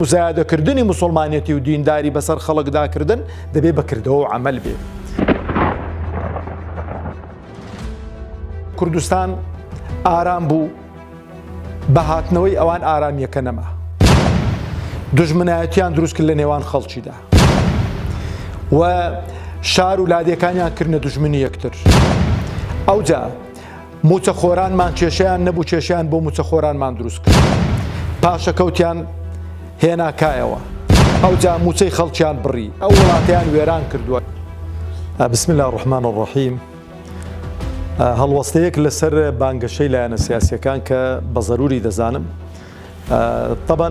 مزایدەکردنی مسلمانیەتی و دینداری بەسەر خەڵکداکردن دەبێ بەکردەوە و عەمەل بێ. کوردستان ئارام بوو بە هاتنەوەی ئەوان ئارامیەکە نەما. دژمنایەتیان دروست کرد لە نێوان خەڵکیدا و شار و لادێکانیان کردنە دژمنی یەکتر. ئەوجا موچەخۆرانمان کێشەیان نەبوو، کێشەیان بۆ موچەخۆرانمان دروست کرد. پاشەکەوتیان هێنا کایەوە، ئەوجا موچەی خەڵکیان بڕی، ئەو وڵاتیان وێران کردووە. بسم الله الرحمن الرحیم. هەڵوەستەیەک لەسەر بانگەشەی لایەنە سیاسیەکان کە بە ضروری دەزانم. طبعاً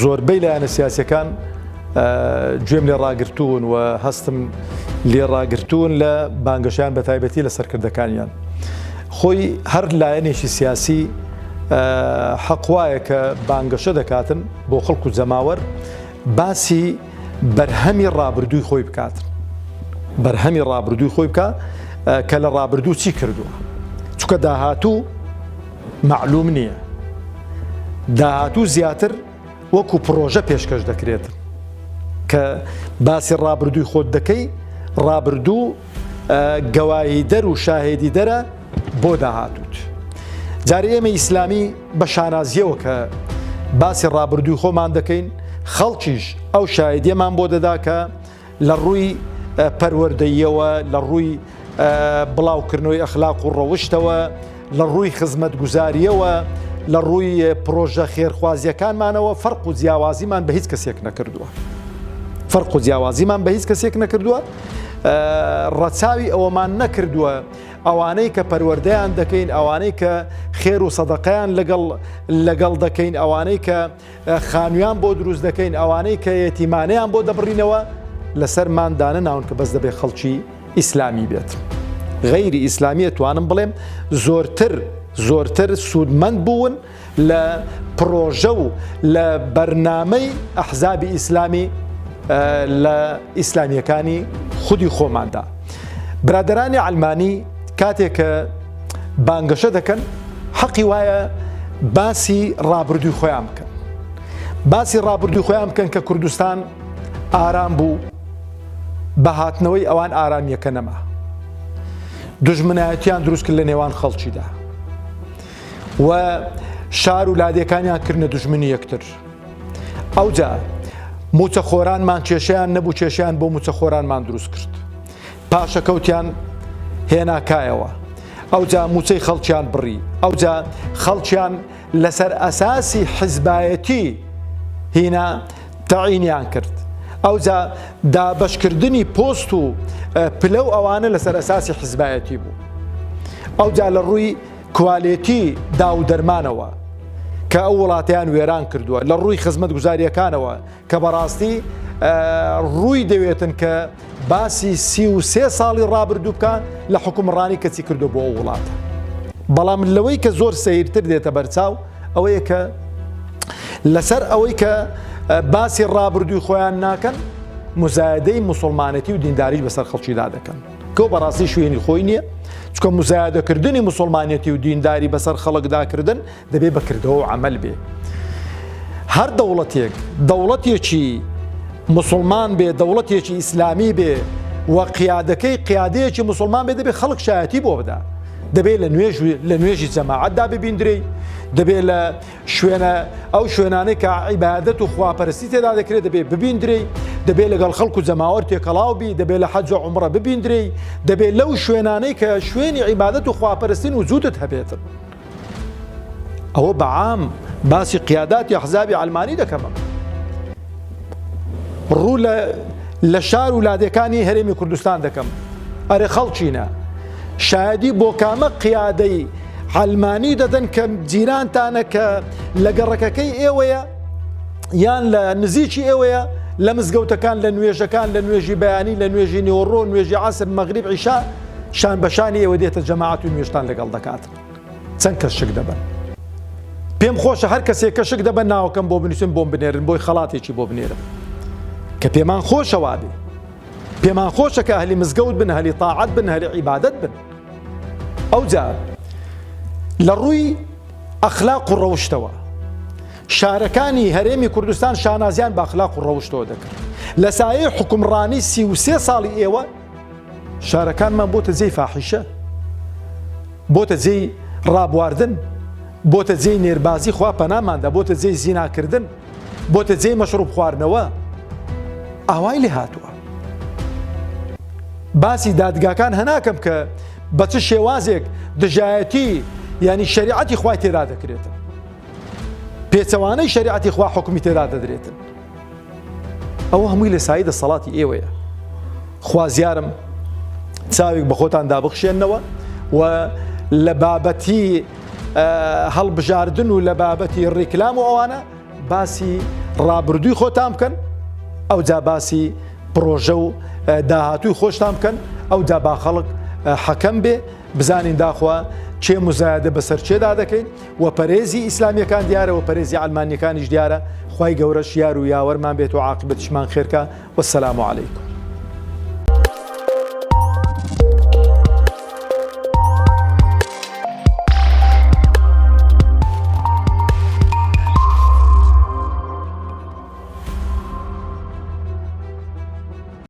زۆربەی لایەنە سیاسیەکان گوێم لێ ڕاگرتوون و هەستم لێ ڕاگرتوون لە بانگەشیان بە تایبەتی لە سەرکردەکانیان. خۆی هەر لایەنێکی سیاسی حەق وایە کە بانگەشە دەکاتن بۆ خەڵک و جەماوەر باسی بەرهەمی ڕابردووی خۆی بکاتن، بەرهەمی ڕابردووی خۆی بکات کە لە ڕابردوو چی کردووە، چونکە داهاتوو معلوم نییە. داهاتوو زیاتر وەکو پرۆژە پێشکەش دەکرێت کە باسی ڕابردووی خۆت دەکەی، ڕابردوو گەوایی دەر و شاهێدی دەرە بۆ داهاتووت. جارێ ئێمە ئیسلامی بە شانازیەوە کە باسی ڕابردووی خۆمان دەکەین، خەڵکیش ئەو شاهێدیەمان بۆ دەدا کە لە ڕووی پەروەردەییەوە، لە ڕووی بڵاوکردنەوەی ئەخلاق و ڕەوشتەوە، لە ڕووی خزمەتگوزاریەوە، لە ڕووی پرۆژە خێرخوازیەکانمانەوە فەرق و جیاوازیمان بە هیچ کەسێک نەکردووە. فەرق و جیاوازیمان بە هیچ کەسێک نەکردووە. ڕەچاوی ئەوەمان نەکردووە ئەوانەی کە پەروەردەیان دەکەین، ئەوانەی کە خێر و سەدەقەیان لەگەڵ دەکەین، ئەوانەی کە خانوویان بۆ دروست دەکەین، ئەوانەی کە یەتیمانەیان بۆ دەبڕینەوە لەسەرماندانە ناون کە بەس دەبێت خەڵکی ئیسلامی بێت. غەیری ئیسلامیە توانم بڵێم زۆرتر سوودمەند بوون لە پرۆژە و لە بەرنامەی ئەحزابی ئیسلامی لە ئیسلامیەکانی خودی خۆماندا. برادرانی عەلمانی کاتێک کە بانگەشە دەکەن حەقی وایە باسی ڕابردووی خۆیان بکەن، باسی ڕابردووی خۆیان بکەن کە کوردستان ئارام بوو بە هاتنەوەی ئەوان ئارامیەکە نەما. دژمنایەتیان دروست کرد لە نێوان خەڵکیدا و شار و لادێکانیان کردنە دژمنی یەکتر. ئەوجا موچەخۆرانمان کێشەیان نەبوو، کێشەیان بۆ موچەخۆرانمان دروست کرد. پاشەکەوتیان هێنا کایەوە، ئەوجا موچەی خەڵکیان بڕی، ئەوجا خەڵکیان لەسەر ئەساسی حیزبایەتی هینا تەعینیان کرد. ئەوجا دابەشکردنی پۆست و پلە و ئەوانە لەسەر ئەساسی حیزبایەتی بوو. ئەوجا لە ڕووی کوالێتی دا و دەرمانەوە کە ئەو وڵاتیان وێران کردووە، لە ڕووی خزمەت گوزاریەکانەوە کە بەڕاستی ڕووی دەوێتن کە باسی 33 ساڵی ڕابردوو بکان لە حکومڕانی کەچی کردو بۆ ئەو وڵاتە. بەڵام لەوەی کە زۆر سەیرتر دێتە بەرچاو ئەوەیە کە لەسەر ئەوەی کە باسی ڕابردووی خۆیان ناکەن، مزایدەی موسڵمانەتی و دینداریش بەسەر خەڵکیدا دەکەن کە بەڕاستی شوێنی خۆی نییە، چونکە مزایدەکردنی موسڵمانەتی و دینداری بەسەر خەڵکداکردن دەبێت بەکردەوە و عەمەل بێ. هەر دەوڵەتێکی موسڵمان بێ، دەوڵەتێکی ئیسلامی بێ و قیادەیەکی موسڵمان بێ، دەبێت خەڵک شایەتی بۆ بدا. دەبێت لە نوێژی جەماعەتدا ببیندرێ، دەبێت لە ئەو شوێنانەی کە عیبادەت و خواپەرستی تێدا دەکرێت دەبێت ببیندرێ، دەبێت لەگەڵ خەڵک و جەماوەر تێکەڵاو بی، دەبێت لە حەج و عومرە ببیندرێ، دەبێت لەو شوێنانەی کە شوێنی عیبادەت و خواپەرستین وجودت هەبێتن. ئەوە بەعام باسی قیاداتی ئەحزابی عەلمانی دەکەمە. ڕوو لە شار و لادێکانی هەرێمی کوردستان دەکەم. ئەرێ خەڵکینە شایدی بۆ کامە قیادەی عەلمانی دەدەن کە جیرانتانە کە لە گەڕەکەکەی ئێوەیە یان لە نزیکی ئێوەیە، لە مزگەوتەکان، لە نوێژەکان، لە نوێژی بەیانی، لە نوێژی نیوەڕۆ، نوێژی عەسر، مەغریب، عیشا، شان بەشانی ئێوە دێتە جەماعەت و نوێژتان لەگەڵ دەکاتن. چەند کەس شک دەبن. پێم خۆشە هەر کەسێک کە شک دەبن ناوەکەم بۆ بنووسن بۆم بنێرن، بۆی خەڵاتێکی بۆ بنێرم کە پێمان خۆشەوا بێ. پێمان خۆشە کە ئەهلی مزگەوت بن، هەلی تاعەت بن، هەلی عیبادەت بن. ئەوجا لە ڕووی ئەخلاق و ڕەوشتەوە شارەکانی هەرێمی کوردستان شانازیان باخلاق و ڕەوشتەوە دەکرد لە سایەی حکومڕانی 33 ساڵی ئێوە شارەکانمان بۆتە جێی فاحیشە، بۆتە جێی ڕابواردن، بۆتە جێی نێربازی خوا پەناماندا، بۆتە جێی زیناکردن، بۆتە جێی مەشروب خواردنەوە. ئاوای لێ هاتووە. باسی دادگاکان هەناکەم کە بە چ شێوازێک دژایەتی ینی شریعەتی خوای تێدا دەکرێتن، پێچەوانەی شریعەتی خوا حکمی تێدا دەدرێتن. ئەوە هەمووی لە سایەی دەسەڵاتی ئێوەیە. خوازیارم چاوێک بە خۆتان دابخشێنەوە و لە بابەتی هەڵبژاردن و لە بابەتی ڕیکلام و ئەوانە باسی ڕابردووی خۆتان بکەن، ئەو جا باسی پرۆژە و داهاتووی خۆشتان بکەن، ئەو جا با خەڵک حەکەم بێ، بزانین داخوا چێ مزایدە بەسەر چێدا دەکەین و پەرێزی ئیسلامیەکان دیارە و پەرێزی ئەلمانیەکانیش دیارە. خوای گەورەش یار و یاوەرمان بێت و عاقبەتیشمان خێرکە. وەسەلام عەلەیکم.